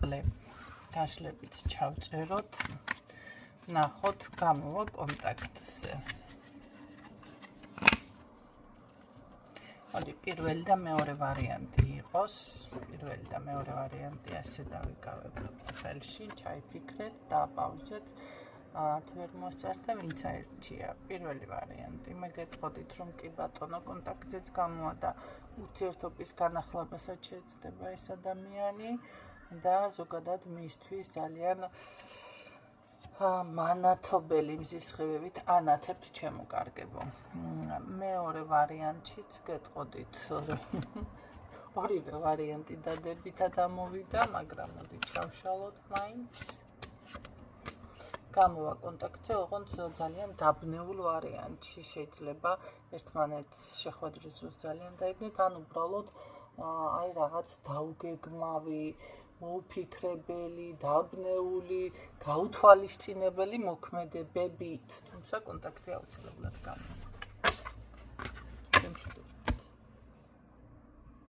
სიმაღლე გაშლებით ჩავწეროთ, ნახოთ გამოვა კონტაქტზე. მოდი პირველი და მეორე ვარიანტი იყოს. პირველი და მეორე ვარიანტი ასე დავიკავებ ხელში, ჩაიფიქრეთ, დააპაუზეთ. თუ ვერ მოსწართ და ვინც აირჩია პირველი ვარიანტი. მე გეტყოდით, რომ კი ბატონო კონტაქტზეც გამოვა და ურთიერთობის განახლებასაც შეეცდება ეს ადამიანი და ზოგადად მისთვის ძალიან მანათობელი მზისხივებით ანათებ ჩემო კარგებო. მეორე ვარიანტშიც გეტყოდით, რომ ორივე ვარიანტი დადებითად ამოვიდა, მაგრამ მოდით შავშალოთ მაინც. გამოვა კონტაქტზე ოღონდ ძალიან დაბნეულ ვარიანტში შეიძლება ერთმანეთს შეხვედრის დროს ძალიან დაიბნეთ, ან უბრალოდ აი რაღაც დაუგეგმავი, მოუფიქრებელი, დაბნეული, გაუთვალისწინებელი მოქმედებებით, თუმცა კონტაქტზე აუცილებლად გამოვა.